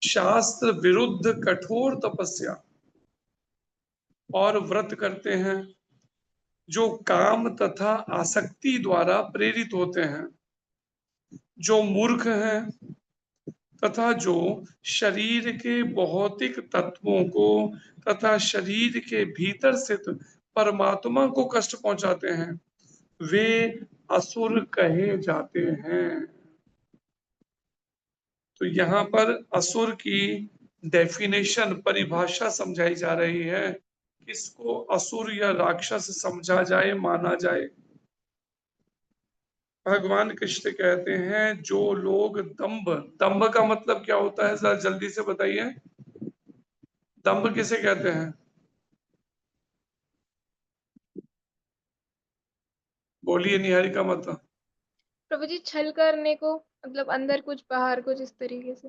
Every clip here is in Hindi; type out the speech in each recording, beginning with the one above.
शास्त्र विरुद्ध कठोर तपस्या और व्रत करते हैं जो काम तथा आसक्ति द्वारा प्रेरित होते हैं, जो मूर्ख हैं तथा जो शरीर के भौतिक तत्वों को तथा शरीर के भीतर स्थित परमात्मा को कष्ट पहुंचाते हैं, वे असुर कहे जाते हैं। तो यहाँ पर असुर की डेफिनेशन, परिभाषा समझाई जा रही है। किसको असुर या राक्षस समझा जाए, माना जाए? भगवान कृष्ण कहते हैं जो लोग दंभ, दंभ का मतलब क्या होता है, जरा जल्दी से बताइए। दंभ किसे कहते हैं? बोलिए निहारिका माता। प्रभु जी, छल करने को, मतलब अंदर कुछ बाहर कुछ, इस तरीके से।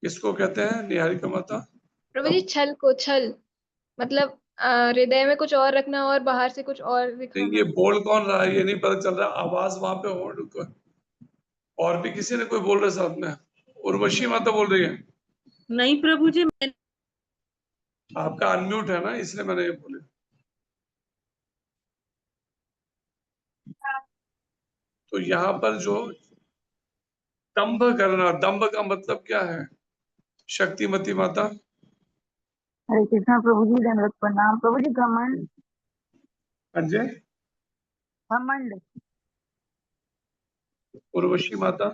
किसको कहते हैं निहारिका माता? प्रभु जी, छल को, छल मतलब हृदय में कुछ और रखना और बाहर से कुछ और नहीं, ये दिखाना। बोल कौन रहा है ये नहीं पता चल रहा, आवाज वहां पे हो। रुको, और भी किसी ने कोई बोल रहे साथ में? उर्वशी माता बोल रही है? नहीं प्रभु जी, मैं आपका अनम्यूट है ना, इसलिए मैंने ये बोले। तो यहाँ पर जो दंभ करना, दंभ का मतलब क्या है शक्तिमती माता? हरे कृष्णा प्रभु जी, दंडवत प्रणाम प्रभु जी। घमंड। हाँ जी। घमंड। उर्वशी माता?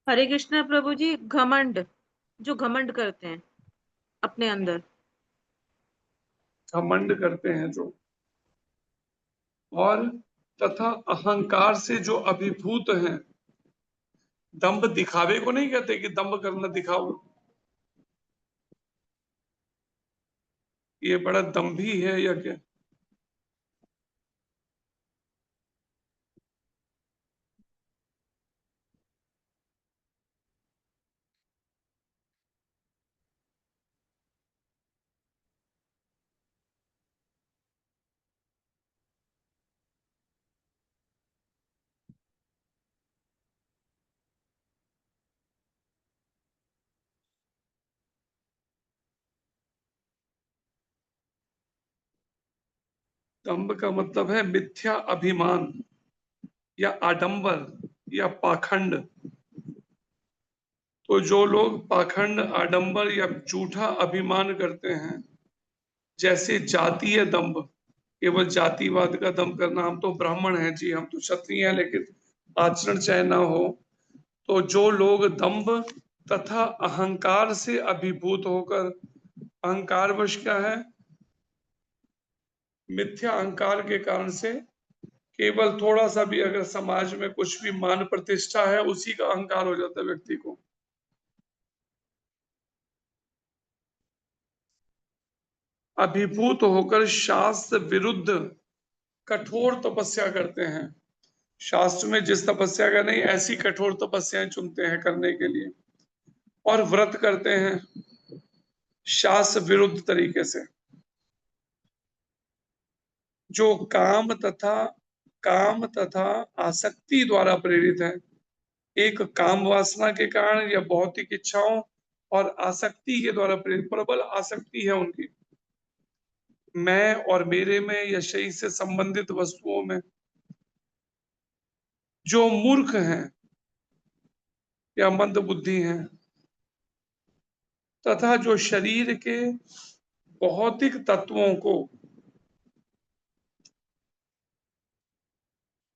हरे कृष्णा प्रभु जी, घमंड, जो घमंड करते हैं अपने अंदर। घमंड करते हैं जो, और तथा अहंकार से जो अभिभूत हैं। दंभ दिखावे को नहीं कहते कि दंभ करना, दिखाओ, ये बड़ा दंभी है या क्या? दंभ का मतलब है मिथ्या अभिमान या आडंबर या पाखंड। तो जो लोग पाखंड, आडंबर या झूठा अभिमान करते हैं, जैसे जातीय दंभ, केवल जातिवाद का दंभ करना, हम तो ब्राह्मण हैं जी, हम तो क्षत्रिय हैं, लेकिन आचरण चाहे ना हो। तो जो लोग दंभ तथा अहंकार से अभिभूत होकर, अहंकारवश क्या है, मिथ्या अहंकार के कारण से, केवल थोड़ा सा भी अगर समाज में कुछ भी मान प्रतिष्ठा है, उसी का अहंकार हो जाता है व्यक्ति को। अभिभूत होकर शास्त्र विरुद्ध कठोर तपस्या करते हैं। शास्त्र में जिस तपस्या का नहीं, ऐसी कठोर तपस्याएं चुनते हैं करने के लिए, और व्रत करते हैं शास्त्र विरुद्ध तरीके से, जो काम तथा आसक्ति द्वारा प्रेरित है। एक काम वासना के कारण या भौतिक इच्छाओं और आसक्ति के द्वारा प्रेरित, प्रबल आसक्ति है उनकी, मैं और मेरे में या शरीर से संबंधित वस्तुओं में। जो मूर्ख हैं या मंद बुद्धि हैं, तथा जो शरीर के भौतिक तत्वों को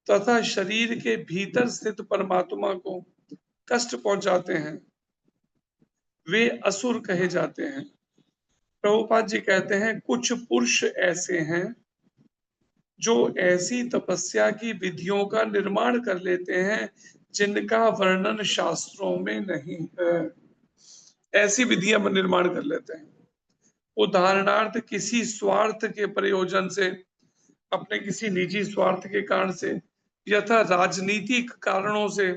तथा शरीर के भीतर स्थित परमात्मा को कष्ट पहुंचाते हैं, वे असुर कहे जाते हैं। प्रभुपाद जी कहते हैं कुछ पुरुष ऐसे हैं जो ऐसी तपस्या की विधियों का निर्माण कर लेते हैं जिनका वर्णन शास्त्रों में नहीं है। ऐसी विधियां निर्माण कर लेते हैं, उदाहरणार्थ किसी स्वार्थ के प्रयोजन से, अपने किसी निजी स्वार्थ के कारण से, यथा राजनीतिक कारणों से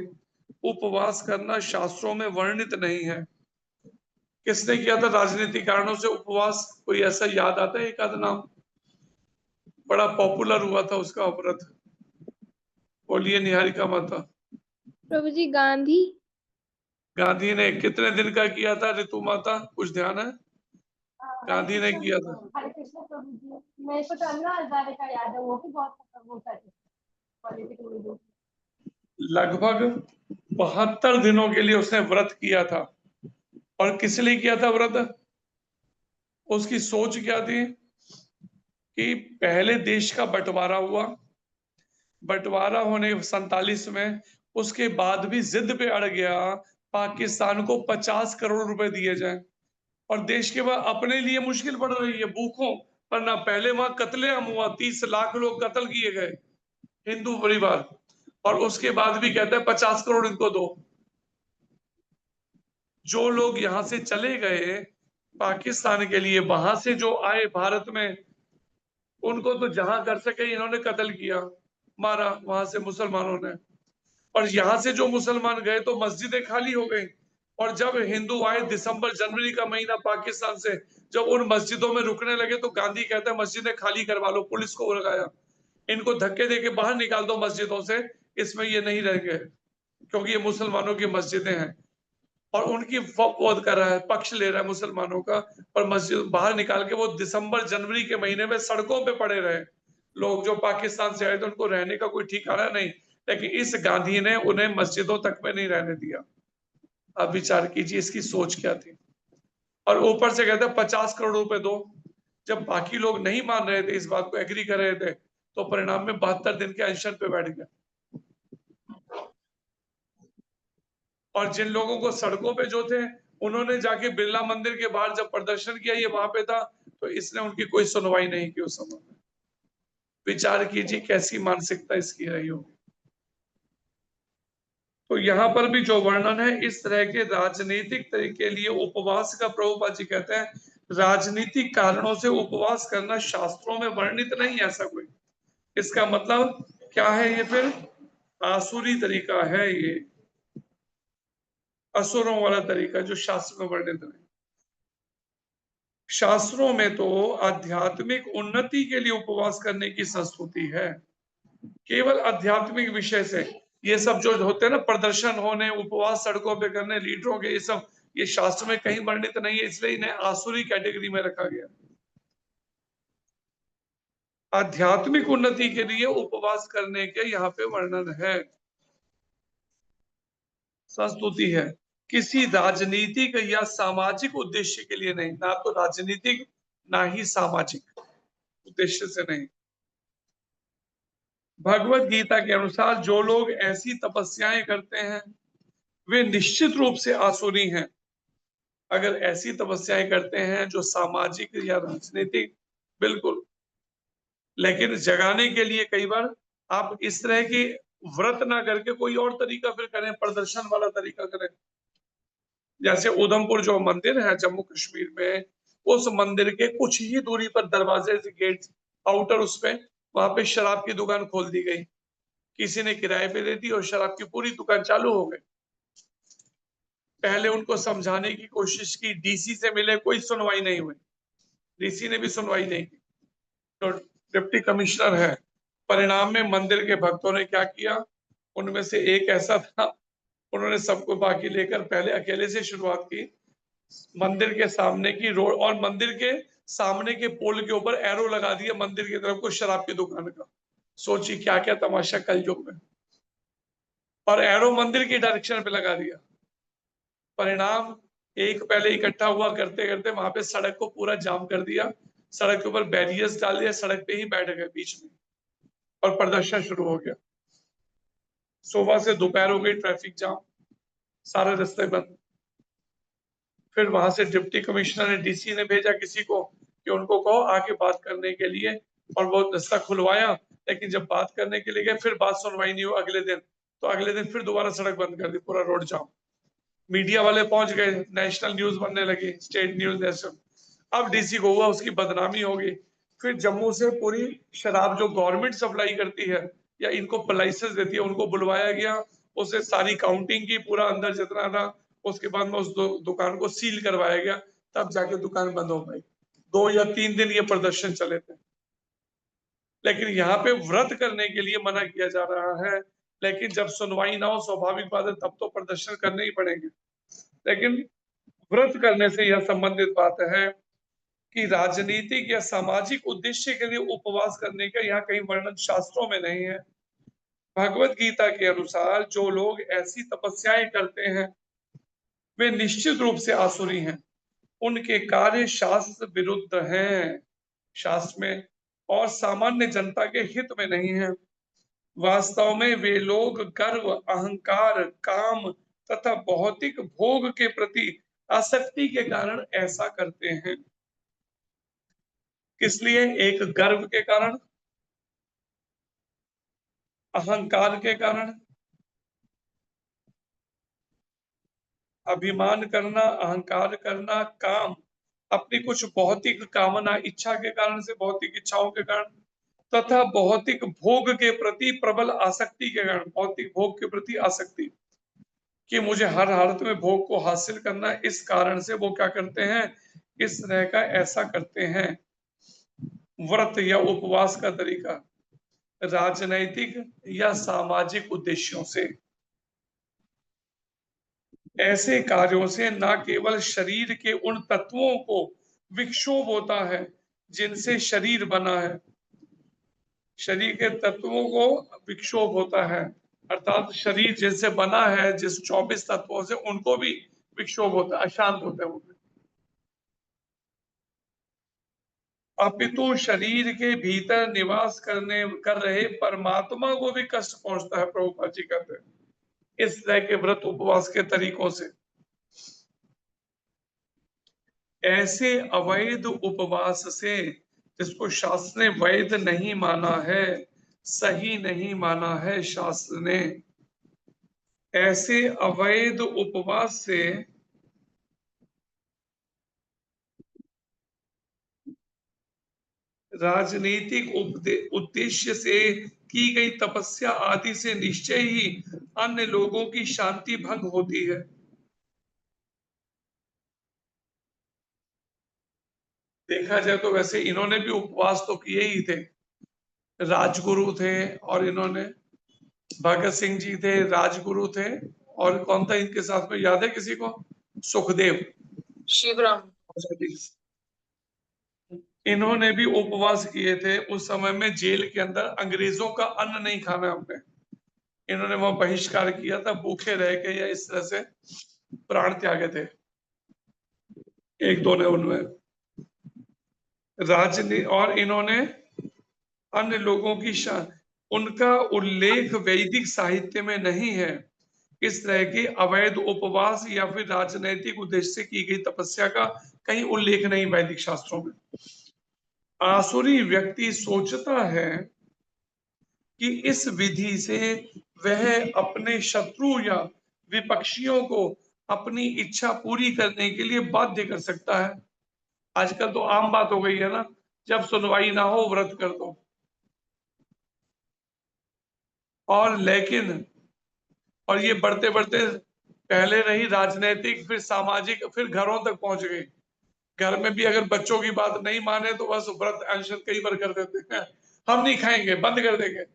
उपवास करना शास्त्रों में वर्णित नहीं है। किसने किया था राजनीतिक कारणों से उपवास? कोई ऐसा याद आता है एक आध नाम? बड़ा पॉपुलर हुआ था उसका व्रत, बोलिए निहारिका माता। प्रभु जी गांधी। गांधी ने कितने दिन का किया था ऋतु माता, कुछ ध्यान है? गांधी ने किया था हरे कृष्ण प्रभु जी, मेरे को तो अन्ना हजारे का याद है, वो भी बहुत वो करते पॉलिटिकल। लगभग 72 दिनों के लिए उसने व्रत किया था। और किस लिए किया था व्रत? उसकी सोच क्या थी कि पहले देश का बंटवारा हुआ, बंटवारा होने 47 में, उसके बाद भी जिद पे अड़ गया पाकिस्तान को 50 करोड़ रुपए दिए जाएं। और देश के बाद अपने लिए मुश्किल पड़ रही है, भूखों पर ना, पहले वहां कत्लेआम हुआ, 30 लाख लोग कत्ल किए गए हिंदू परिवार, और उसके बाद भी कहता है 50 करोड़ इनको दो। जो लोग यहां से चले गए पाकिस्तान के लिए, वहां से जो आए भारत में, उनको तो जहां कर सके इन्होंने कत्ल किया, मारा वहां से मुसलमानों ने। और यहां से जो मुसलमान गए तो मस्जिदें खाली हो गई। और जब हिंदू आए दिसंबर जनवरी का महीना पाकिस्तान से, जब उन मस्जिदों में रुकने लगे तो गांधी कहता है मस्जिदें खाली करवा लो, पुलिस को लगाया, इनको धक्के देके बाहर निकाल दो मस्जिदों से, इसमें ये नहीं रहेंगे क्योंकि ये मुसलमानों की मस्जिदें हैं। और उनकी विरोध कर रहा है, पक्ष ले रहा है मुसलमानों का, और मस्जिद बाहर निकाल के वो दिसंबर जनवरी के महीने में सड़कों पे पड़े रहे लोग। जो पाकिस्तान से आए थे उनको रहने का कोई ठिकाना नहीं, लेकिन इस गांधी ने उन्हें मस्जिदों तक में नहीं रहने दिया। आप विचार कीजिए इसकी सोच क्या थी। और ऊपर से कहते हैं 50 करोड़ रुपए दो। जब बाकी लोग नहीं मान रहे थे, इस बात को एग्री कर रहे थे, तो परिणाम में 72 दिन के अनशन पे बैठ गया। और जिन लोगों को सड़कों पे जो थे, उन्होंने जाके बिरला मंदिर के बाहर जब प्रदर्शन किया, ये वहां पे था, तो इसने उनकी कोई सुनवाई नहीं की उस समय में। विचार कीजिए कैसी मानसिकता इसकी रही होगी। तो यहाँ पर भी जो वर्णन है इस तरह के राजनीतिक तरीके लिए उपवास का, प्रभुपाद जी कहते हैं राजनीतिक कारणों से उपवास करना शास्त्रों में वर्णित नहीं है ऐसा कोई। इसका मतलब क्या है? ये फिर आसुरी तरीका है, ये असुरों वाला तरीका जो शास्त्र में वर्णित नहीं। शास्त्रों में तो आध्यात्मिक उन्नति के लिए उपवास करने की संस्तुति है, केवल आध्यात्मिक विषय से। ये सब जो होते हैं ना, प्रदर्शन होने, उपवास सड़कों पे करने लीडरों के, ये सब ये शास्त्र में कहीं वर्णित नहीं है, इसलिए इन्हें आसुरी कैटेगरी में रखा गया। आध्यात्मिक उन्नति के लिए उपवास करने के यहाँ पे वर्णन है, संस्तुति है, किसी राजनीतिक या सामाजिक उद्देश्य के लिए नहीं, ना तो राजनीतिक ना ही सामाजिक उद्देश्य से नहीं। भगवत गीता के अनुसार जो लोग ऐसी तपस्याएं करते हैं वे निश्चित रूप से आसुरी हैं। अगर ऐसी तपस्याएं करते हैं जो सामाजिक या राजनीतिक, बिल्कुल। लेकिन जगाने के लिए कई बार आप इस तरह की व्रत ना करके कोई और तरीका फिर करें, प्रदर्शन वाला तरीका करें। जैसे उधमपुर जो मंदिर है जम्मू कश्मीर में, उस मंदिर के कुछ ही दूरी पर दरवाजे से गेट आउटर, उस पे वहां पे शराब की दुकान खोल दी गई, किसी ने किराए पे दे दी और शराब की पूरी दुकान चालू हो गई। पहले उनको समझाने की कोशिश की, डीसी से मिले, कोई सुनवाई नहीं हुई, डीसी ने भी सुनवाई नहीं की, तो डिप्टी कमिश्नर है। परिणाम में मंदिर के भक्तों ने क्या किया, उनमें से एक ऐसा था, उन्होंने सबको बाकी लेकर पहले अकेले से शुरुआत की, मंदिर के सामने की रोड और मंदिर के सामने के पोल के ऊपर एरो लगा दिया मंदिर की तरफ को शराब की दुकान का। सोचिए क्या क्या तमाशा कलयुग में। और एरो मंदिर की डायरेक्शन पे लगा दिया। परिणाम एक पहले इकट्ठा हुआ, करते करते वहां पे सड़क को पूरा जाम कर दिया, सड़क के ऊपर बैरियर्स डाल दिया, सड़क पे ही बैठ गए बीच में, और प्रदर्शन शुरू हो गया। सुबह से दोपहर हो गई, ट्रैफिक जाम, सारे रास्ते बंद। फिर वहां से डिप्टी कमिश्नर ने, डीसी ने भेजा किसी को कि उनको कहो आके बात करने के लिए, और वो रास्ता खुलवाया। लेकिन जब बात करने के लिए गए फिर बात सुनवाई नहीं हुई अगले दिन, तो अगले दिन फिर दोबारा सड़क बंद कर दी, पूरा रोड जाम। मीडिया वाले पहुंच गए, नेशनल न्यूज बनने लगी, स्टेट न्यूज नेशनल। अब डीसी को हुआ उसकी बदनामी होगी। फिर जम्मू से पूरी शराब जो गवर्नमेंट सप्लाई करती है या इनको लाइसेंस देती है, उनको बुलवाया गया, उसे सारी काउंटिंग की, पूरा अंदर जितना था, उसके बाद में उस दुकान को सील करवाया गया, तब जाके दुकान बंद हो गई। 2 या 3 दिन ये प्रदर्शन चले थे। लेकिन यहाँ पे व्रत करने के लिए मना किया जा रहा है, लेकिन जब सुनवाई ना हो, स्वाभाविक बात है, तब तो प्रदर्शन करने ही पड़ेंगे। लेकिन व्रत करने से यह संबंधित बात है कि राजनीतिक या सामाजिक उद्देश्य के लिए उपवास करने का यहाँ कहीं वर्णन शास्त्रों में नहीं है। भगवत गीता के अनुसार जो लोग ऐसी तपस्याएं करते हैं वे निश्चित रूप से आसुरी हैं, उनके कार्य शास्त्र विरुद्ध हैं, शास्त्र में और सामान्य जनता के हित में नहीं है। वास्तव में वे लोग गर्व, अहंकार, काम तथा भौतिक भोग के प्रति आसक्ति के कारण ऐसा करते हैं। किस लिए? एक गर्व के कारण, अहंकार के कारण, अभिमान करना, अहंकार करना, काम, अपनी कुछ भौतिक कामना, इच्छा के कारण से, भौतिक इच्छाओं के कारण, तथा भौतिक भोग के प्रति प्रबल आसक्ति के कारण, भौतिक भोग के प्रति आसक्ति कि मुझे हर हालत में भोग को हासिल करना, इस कारण से वो क्या करते हैं? इस तरह का ऐसा करते हैं। व्रत या उपवास का तरीका राजनैतिक या सामाजिक उद्देश्यों से, ऐसे कार्यों से न केवल शरीर के उन तत्वों को विक्षोभ होता है जिनसे शरीर बना है, शरीर के तत्वों को विक्षोभ होता है, अर्थात शरीर जिनसे बना है, जिस 24 तत्वों से, उनको भी विक्षोभ होता है, अशांत होते हैं वो। अपितु शरीर के भीतर निवास कर रहे परमात्मा को भी कष्ट पहुंचता है, प्रभुपाद जी कहते हैं इस तरह के व्रत उपवास के तरीकों से। ऐसे अवैध उपवास से, जिसको शास्त्र ने वैध नहीं माना है, सही नहीं माना है शास्त्र ने, ऐसे अवैध उपवास से राजनीतिक उद्देश्य से की गई तपस्या आदि से निश्चय ही अन्य लोगों की शांति भंग होती है। देखा जाए तो वैसे इन्होंने भी उपवास तो किए ही थे, राजगुरु थे, और इन्होंने भगत सिंह जी थे, राजगुरु थे, और कौन था इनके साथ में, याद है किसी को? सुखदेव, शिवराम। इन्होंने भी उपवास किए थे। उस समय में जेल के अंदर अंग्रेजों का अन्न नहीं खाना हमने, इन्होंने वहां बहिष्कार किया था, भूखे रह के या इस तरह से प्राण त्यागे थे। एक दो ने उनमें राजनीति, और इन्होंने अन्य लोगों की उनका उल्लेख वैदिक साहित्य में नहीं है। इस तरह के अवैध उपवास या फिर राजनैतिक उद्देश्य से की गई तपस्या का कहीं उल्लेख नहीं वैदिक शास्त्रों में। आसुरी व्यक्ति सोचता है कि इस विधि से वह अपने शत्रु या विपक्षियों को अपनी इच्छा पूरी करने के लिए बाध्य कर सकता है। आजकल तो आम बात हो गई है ना, जब सुनवाई ना हो व्रत कर दो। और लेकिन, और ये बढ़ते बढ़ते पहले रही राजनीतिक, फिर सामाजिक, फिर घरों तक पहुंच गई। घर में भी अगर बच्चों की बात नहीं माने तो बस व्रत अनशन कई बार कर देते हैं, हम नहीं खाएंगे, बंद कर देंगे।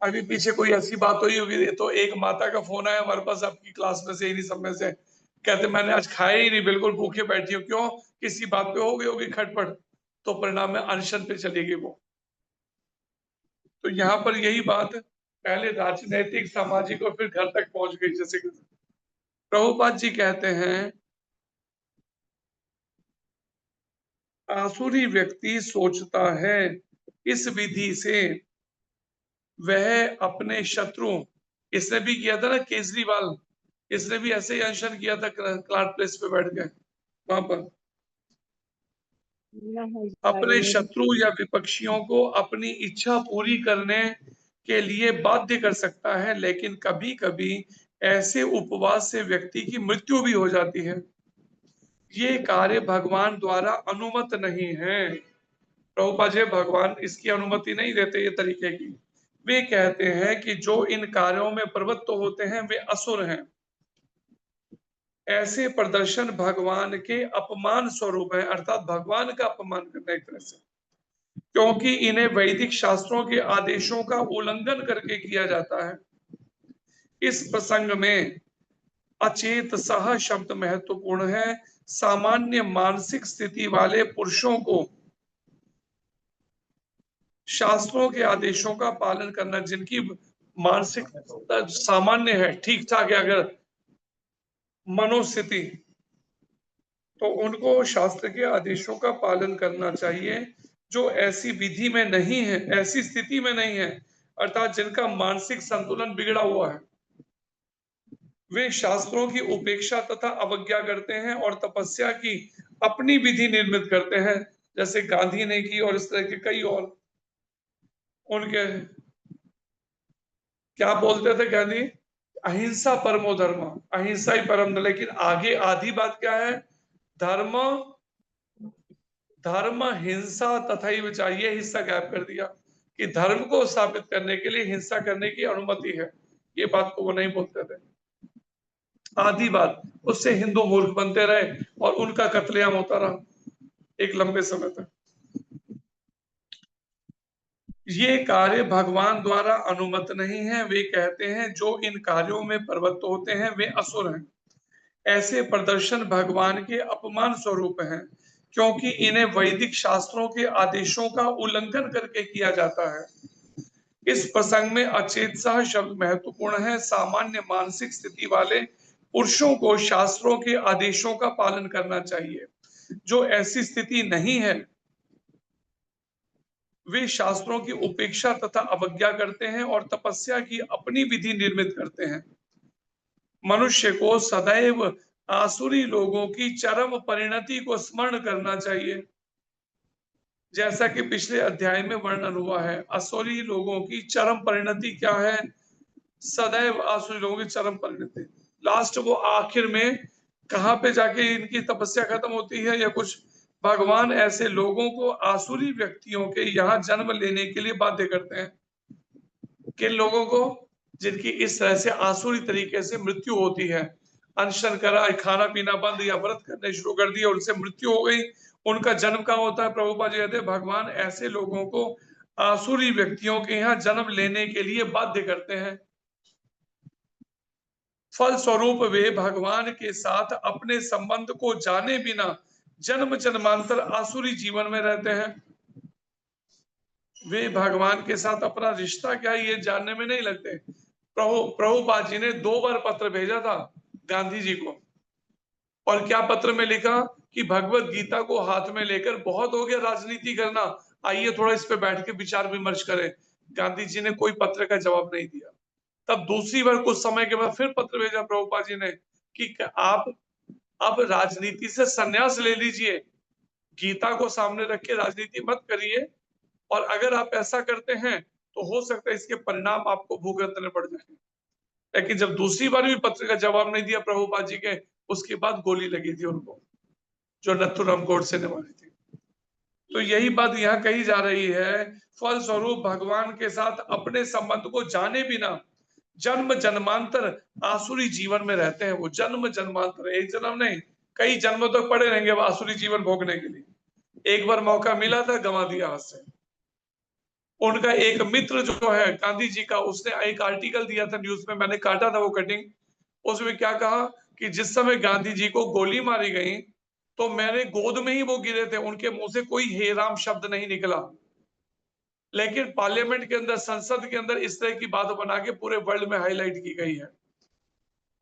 अभी पीछे कोई ऐसी बात हुई होगी, तो एक माता का फोन आया हमारे पास, आपकी क्लास में से, इन्हीं सब में से, कहते मैंने आज खाया ही नहीं, बिल्कुल भूखे बैठी हूँ। क्यों? किसी बात पे हो गई होगी खटपट, तो परिणाम में अनशन पे चलेगी वो। तो यहाँ पर यही बात पहले राजनीतिक, सामाजिक और फिर घर तक पहुंच गई। जैसे कि प्रभुपाद जी कहते हैं, आसुरी व्यक्ति सोचता है इस विधि से वह अपने शत्रु, इसने भी किया था ना केजरीवाल, इसने भी ऐसे ही अनशन किया था क्लार्क प्लेस पे बैठ के वहां पर, अपने शत्रु या विपक्षियों को अपनी इच्छा पूरी करने के लिए बाध्य कर सकता है। लेकिन कभी कभी ऐसे उपवास से व्यक्ति की मृत्यु भी हो जाती है। ये कार्य भगवान द्वारा अनुमत नहीं है। प्रभुपाद जी भगवान इसकी अनुमति नहीं देते ये तरीके की। वे कहते हैं कि जो इन कार्यों में प्रवृत्त होते हैं वे असुर हैं। ऐसे प्रदर्शन भगवान के अपमान स्वरूप है, अर्थात भगवान का अपमान करना एक तरह से। क्योंकि इन्हें वैदिक शास्त्रों के आदेशों का उल्लंघन करके किया जाता है। इस प्रसंग में अचेत सह शब्द महत्वपूर्ण है। सामान्य मानसिक स्थिति वाले पुरुषों को शास्त्रों के आदेशों का पालन करना, जिनकी मानसिक सामान्य है, ठीक ठाक है अगर मनोस्थिति, तो उनको शास्त्र के आदेशों का पालन करना चाहिए। जो ऐसी विधि में नहीं है, ऐसी स्थिति में नहीं है, अर्थात जिनका मानसिक संतुलन बिगड़ा हुआ है, वे शास्त्रों की उपेक्षा तथा अवज्ञा करते हैं और तपस्या की अपनी विधि निर्मित करते हैं, जैसे गांधी ने की और इस तरह के कई और। उनके क्या बोलते थे गांधी? अहिंसा परमो धर्म, अहिंसा ही परम धर्म। लेकिन आगे आधी बात क्या है? धर्म धर्म हिंसा तथा ही चाहिए, हिस्सा गैप कर दिया कि धर्म को स्थापित करने के लिए हिंसा करने की अनुमति है। ये बात को वो नहीं बोलते थे। आधी बात, उससे हिंदू मूर्ख बनते रहे और उनका कत्लेआम होता रहा एक लंबे समय तक। ये कार्य भगवान द्वारा अनुमत नहीं है। वे कहते हैं जो इन कार्यों में प्रवृत्त होते हैं वे असुर हैं। ऐसे प्रदर्शन भगवान के अपमान स्वरूप हैं, क्योंकि इन्हें वैदिक शास्त्रों के आदेशों का उल्लंघन करके किया जाता है। इस प्रसंग में अचेत सह शब्द महत्वपूर्ण है। सामान्य मानसिक स्थिति वाले पुरुषों को शास्त्रों के आदेशों का पालन करना चाहिए। जो ऐसी स्थिति नहीं है, वे शास्त्रों की उपेक्षा तथा अवज्ञा करते हैं और तपस्या की अपनी विधि निर्मित करते हैं। मनुष्य को सदैव आसुरी लोगों की चरम परिणति को स्मरण करना चाहिए, जैसा कि पिछले अध्याय में वर्णन हुआ है। असुरी लोगों की चरम परिणति क्या है? सदैव आसुरी लोगों की चरम परिणति। लास्ट वो आखिर में कहां पे जाके इनकी तपस्या खत्म होती है, या कुछ भगवान ऐसे लोगों को आसुरी व्यक्तियों के यहाँ जन्म लेने के लिए बाध्य करते हैं। किन लोगों को? जिनकी इस तरह से आसुरी तरीके से मृत्यु होती है। अनशन करा, खाना पीना बंद या व्रत करने शुरू कर दिए, उनसे मृत्यु हो गई, उनका जन्म कहाँ होता है? प्रभुपाद जी कहते हैं भगवान ऐसे लोगों को आसुरी व्यक्तियों के यहाँ जन्म लेने के लिए बाध्य करते हैं। फल स्वरूप वे भगवान के साथ अपने संबंध को जाने बिना जन्म जन्मांतर आसुरी जीवन में रहते हैं। वे भगवान के साथ अपना रिश्ता क्या है ये जानने में नहीं लगते। प्रभुपाद जी ने 2 बार पत्र भेजा था गांधी जी को, और क्या पत्र में लिखा कि भगवत गीता को हाथ में लेकर बहुत हो गया राजनीति करना, आइए थोड़ा इस पे बैठ के विचार विमर्श करें। गांधी जी ने कोई पत्र का जवाब नहीं दिया। तब दूसरी बार कुछ समय के बाद फिर पत्र भेजा प्रभुपाद जी ने कि आप अब राजनीति से संन्यास ले लीजिए, गीता को सामने रख के राजनीति मत करिए, और अगर आप ऐसा करते हैं तो हो सकता है इसके परिणाम आपको भुगतने पड़ जाए। लेकिन जब दूसरी बार भी पत्र का जवाब नहीं दिया प्रभुपाद जी के, उसके बाद गोली लगी थी उनको, जो नथुराम गोडसे ने मारी थी। तो यही बात यहाँ कही जा रही है। फल स्वरूप भगवान के साथ अपने संबंध को जाने बिना जन्म जन्मांतर आसुरी जीवन में रहते हैं। वो जन्म जन्मांतर, एक जन्म नहीं, कई जन्मों तक पड़े रहेंगे वो आसुरी जीवन भोगने के लिए। एक बार मौका मिला था, गंवा दिया हाथ से। उनका एक मित्र जो है गांधी जी का, उसने एक आर्टिकल दिया था न्यूज में, मैंने काटा था वो कटिंग। उसमें क्या कहा कि जिस समय गांधी जी को गोली मारी गई तो मैंने गोद में ही वो गिरे थे, उनके मुंह से कोई हे राम शब्द नहीं निकला। लेकिन पार्लियामेंट के अंदर, संसद के अंदर इस तरह की बात बना के पूरे वर्ल्ड में हाईलाइट की गई है,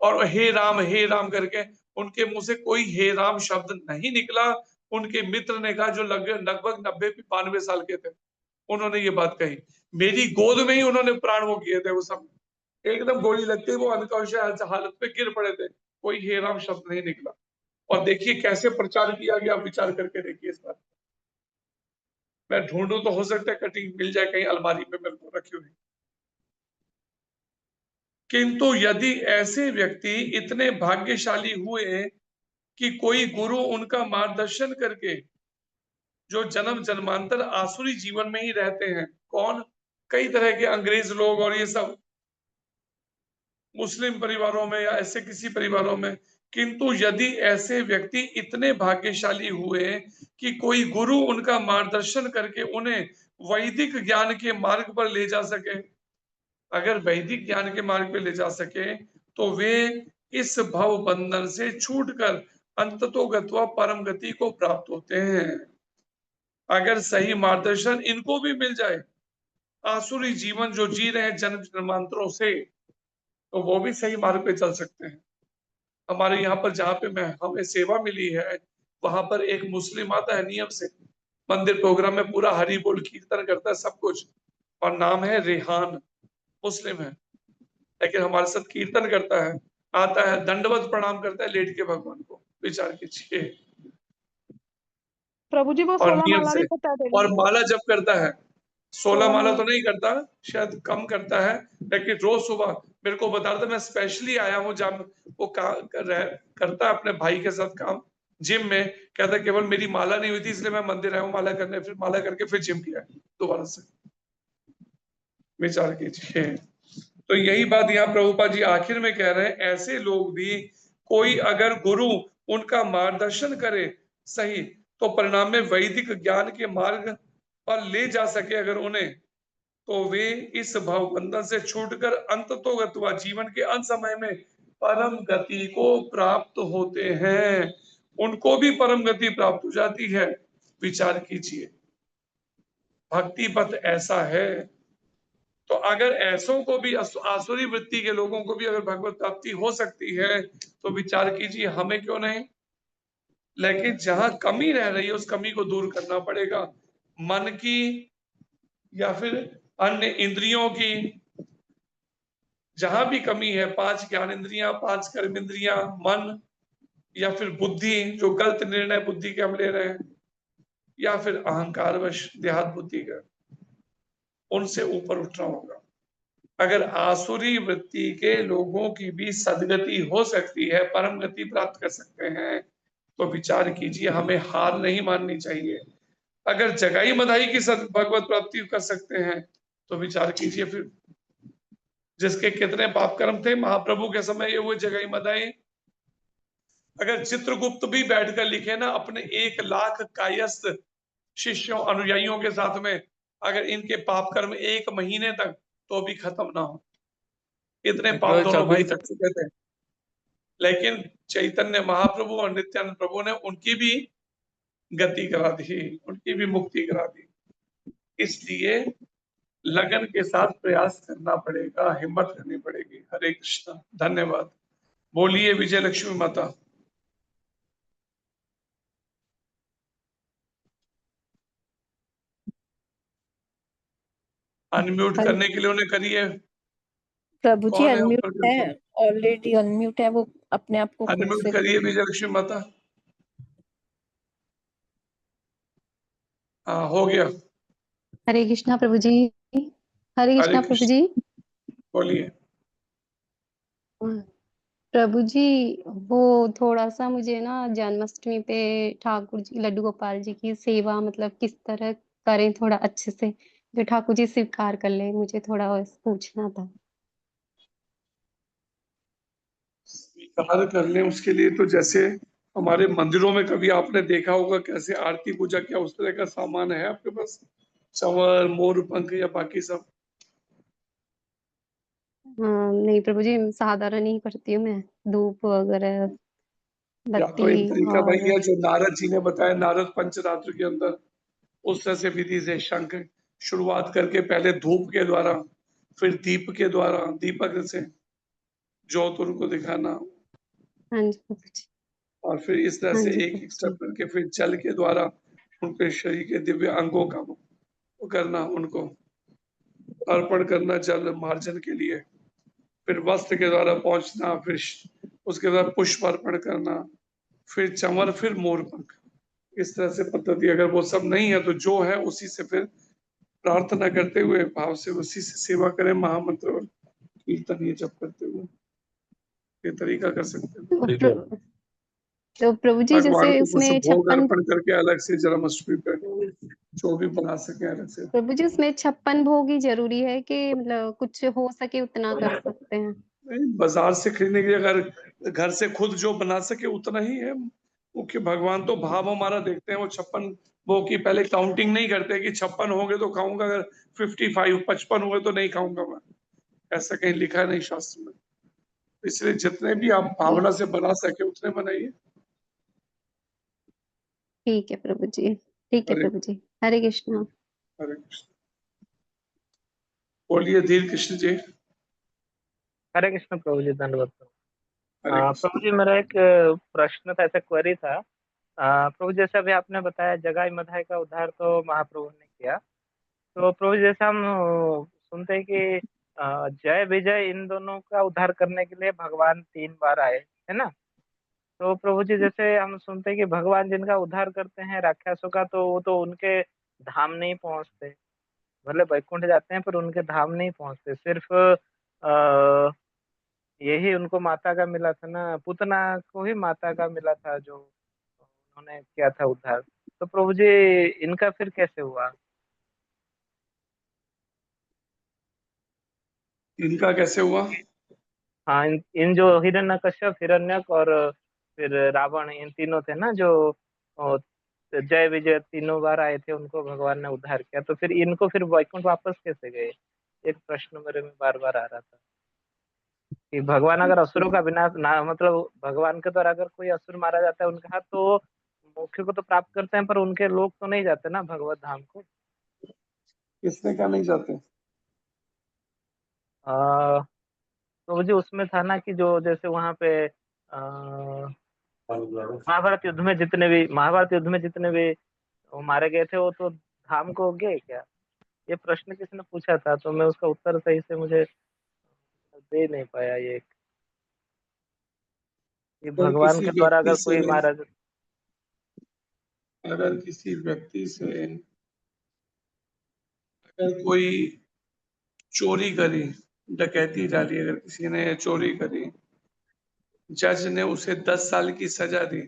और हे राम करके उनके मुंह से कोई हे राम शब्द नहीं निकला। उनके मित्र ने कहा, जो लगभग 90-92 साल के थे, उन्होंने ये बात कही। मेरी गोद में ही उन्होंने प्राण वो किए थे। वो सब एकदम गोली लगते ही वो अनकॉन्शियस हालत पे गिर पड़े थे, कोई हे राम शब्द नहीं निकला। और देखिए कैसे प्रचार किया गया, विचार करके देखिए इस बात। मैं ढूंढूं तो हो सकता है कटिंग मिल जाए कहीं अलमारी पे मेरे को रखी हुई। किंतु यदि ऐसे व्यक्ति इतने भाग्यशाली हुए कि कोई गुरु उनका मार्गदर्शन करके जो जन्म जन्मांतर आसुरी जीवन में ही रहते हैं, कौन? कई तरह के अंग्रेज लोग और ये सब मुस्लिम परिवारों में या ऐसे किसी परिवारों में किंतु यदि ऐसे व्यक्ति इतने भाग्यशाली हुए कि कोई गुरु उनका मार्गदर्शन करके उन्हें वैदिक ज्ञान के मार्ग पर ले जा सके, अगर वैदिक ज्ञान के मार्ग पे ले जा सके तो वे इस भव बंधन से छूटकर अंततोगत्वा परम गति को प्राप्त होते हैं। अगर सही मार्गदर्शन इनको भी मिल जाए, आसुरी जीवन जो जी रहे हैं जन्म जन्मांतरों से, तो वो भी सही मार्ग पे चल सकते हैं। हमारे यहाँ पर जहाँ पे हमें सेवा मिली है, वहां पर एक मुस्लिम आता है नियम से, मंदिर प्रोग्राम में पूरा हरि बोल कीर्तन करता है सब कुछ, और नाम है रेहान, मुस्लिम है, लेकिन हमारे साथ कीर्तन करता है, आता है, दंडवत प्रणाम करता है लेट के भगवान को, विचार कीजिए। प्रभु जी वो और 16 नियम माला से, भी बता दे और माला जब करता है, 16 माला माला। तो नहीं करता, शायद कम करता है, लेकिन रोज सुबह मेरे को बता रहा था, मैं स्पेशली आया हूँ जब वो करता है अपने भाई के साथ काम जिम में, कहता केवल मेरी माला नहीं हुई थी इसलिए मैं मंदिर आया हूँ माला करने, फिर माला करके फिर जिम किया दोबारा से, विचार कीजिए। तो यही बात यहाँ प्रभुपाद जी आखिर में कह रहे हैं, ऐसे लोग भी कोई अगर गुरु उनका मार्गदर्शन करे सही, तो परिणाम में वैदिक ज्ञान के मार्ग पर ले जा सके अगर उन्हें, तो वे इस भव बंधन से छूटकर अंततोगत्वा जीवन के अंत समय में परम गति को प्राप्त होते हैं, उनको भी परम गति प्राप्त हो जाती है। विचार कीजिए, भक्ति पथ ऐसा है। तो अगर ऐसों को भी, आसुरी वृत्ति के लोगों को भी अगर भगवत प्राप्ति हो सकती है, तो विचार कीजिए हमें क्यों नहीं। लेकिन जहां कमी रह रही है उस कमी को दूर करना पड़ेगा, मन की या फिर अन्य इंद्रियों की, जहां भी कमी है, 5 ज्ञान इंद्रियां, 5 कर्म इंद्रियां, मन या फिर बुद्धि, जो गलत निर्णय बुद्धि के हम ले रहे हैं, या फिर अहंकारवश देहात बुद्धि का, उनसे ऊपर उठना होगा। अगर आसुरी वृत्ति के लोगों की भी सदगति हो सकती है, परम गति प्राप्त कर सकते हैं, तो विचार कीजिए हमें हार नहीं माननी चाहिए। अगर जगाई मधाई की भगवत प्राप्ति कर सकते हैं, तो विचार कीजिए फिर जिसके कितने पाप कर्म थे महाप्रभु के समय ये हुए जगाई मधाई, अगर चित्रगुप्त भी बैठकर लिखे ना अपने 1 लाख कायस्थ शिष्यों अनुयायियों के साथ में, अगर इनके पाप कर्म 1 महीने तक तो भी खत्म ना हो, इतने पाप दोनों भाई कर चुके थे, लेकिन चैतन्य महाप्रभु और नित्यानंद प्रभु ने उनकी भी गति करा दी, उनकी भी मुक्ति करा दी। इसलिए लगन के साथ प्रयास करना पड़ेगा, हिम्मत करनी पड़ेगी। हरे कृष्णा, धन्यवाद। बोलिए विजय लक्ष्मी माता। अनम्यूट करने के लिए उन्हें करिए। प्रभु जी कौन है अनम्यूट ऊपर है, ऑलरेडी अनम्यूट है, वो अपने आप को खुद अनम्यूट से। करिए विजय लक्ष्मी माता। हाँ हो गया। हरे कृष्णा प्रभु जी। हरे कृष्णा प्रभु जी। बोलिए। प्रभु जी वो थोड़ा सा मुझे ना जन्माष्टमी पे ठाकुर जी लड्डू गोपाल जी की सेवा मतलब किस तरह करें थोड़ा अच्छे से, जो ठाकुर जी स्वीकार कर ले, मुझे थोड़ा पूछना था। स्वीकार कर लें उसके लिए तो जैसे हमारे मंदिरों में कभी आपने देखा होगा कैसे आरती पूजा क्या उस तरह का सामान है आपके पास, चंवर मोर पंख या बाकी सब? हाँ नहीं प्रभु जी, साधारण ही करती हूँ मैं, धूप वगैरह या तो एक बत्ती तरीका और भाई है जो नारद जी ने बताया, नारद पंचरात्र के अंदर, उस तरह से विधि से शंख शुरुआत करके पहले धूप के द्वारा, फिर दीप के द्वारा, दीपक से ज्योत उनको दिखाना, हाँ जी प्रभु जी। और फिर इस तरह हाँ से जी एक प्रभु एक जी। स्टेप करके फिर जल के द्वारा उनके शरीर के दिव्य अंगों का वो करना, उनको अर्पण करना जल मार्जन के लिए, फिर वस्त्र के द्वारा पहुंचना, फिर उसके बाद पुष्प अर्पण करना, फिर चंवर, फिर मोर पंख, इस तरह से पद्धति। अगर वो सब नहीं है तो जो है उसी से फिर प्रार्थना करते हुए भाव से उसी से सेवा करें, महामंत्र और कीर्तन ये जप करते हुए ये तरीका कर सकते हैं। तो प्रभु जी भगवान जैसे को कुछ उसमें भोग 56 अर्पण करके अलग से जन्माष्टमी पे जो भी बना सके अलग से। प्रभु जी उसमें 56 भोग ही जरूरी है कि मतलब कुछ हो सके उतना कर सकते हैं? नहीं, बाजार से खरीदने के लिए अगर घर से खुद जो बना सके उतना ही है मुख्य। भगवान तो भाव हमारा देखते हैं, वो 56 वो की पहले काउंटिंग नहीं करते कि 56 हो गए तो खाऊंगा, अगर 55 हुए तो नहीं खाऊंगा मैं, ऐसा कहीं लिखा नहीं शास्त्र में। इसलिए जितने भी आप भावना से बना सके उतने बनाइए। ठीक है प्रभु जी, ठीक है हरे प्रभु जी। हरे कृष्ण। हरे कृष्ण। बोलिए धीर कृष्ण जी। हरे कृष्ण प्रभु जी, धन्यवाद प्रभु। हरे कृष्ण। प्रभु जी, मेरा एक प्रश्न था, ऐसा क्वेरी था। प्रभु जैसे अभी आपने बताया जगाई मधाई का उद्धार तो महाप्रभु ने किया। तो प्रभु जैसे हम सुनते हैं कि जय विजय इन दोनों का उद्धार करने के लिए भगवान 3 बार आए, है ना। तो प्रभु जी जैसे हम सुनते हैं कि भगवान जिनका उद्धार करते हैं राक्षसों का, तो वो तो उनके धाम नहीं पहुंचते, भले वैकुंठ जाते हैं पर उनके धाम नहीं पहुंचते। सिर्फ यही उनको माता का मिला था ना, पूतना को ही माता का मिला था जो उन्होंने किया था उद्धार। तो प्रभु जी इनका फिर कैसे हुआ? इनका कैसे हुआ? हाँ, इन जो हिरण्यकश्यप, हिरण्यक और फिर रावण, इन तीनों थे ना जो अ, जय विजय 3 बार आए थे, उनको भगवान ने उद्धार किया। तो फिर इनको फिर वैकुंठ वापस कैसे गए? एक प्रश्न मेरे में बार बार आ रहा था कि भगवान अगर असुरों का विनाश ना, मतलब भगवान के द्वारा अगर कोई असुर मारा जाता है उनका हाथ, तो मोक्ष को तो प्राप्त करते हैं पर उनके लोग तो नहीं जाते ना भगवत धाम को। किसने क्या नहीं जाते? आ, तो मुझे उसमें था ना कि जो जैसे वहां पे महाभारत युद्ध में जितने भी वो मारे गए थे, वो तो धाम को गए क्या? ये प्रश्न किसी ने पूछा था, तो मैं उसका उत्तर सही से मुझे दे नहीं पाया। ये कि अगर भगवान किसी के द्वारा व्यक्ति अगर से कोई मारा अगर किसी व्यक्ति से अगर कोई चोरी करी, डकैती डाली, अगर किसी ने चोरी करी, जज ने उसे 10 साल की सजा दी।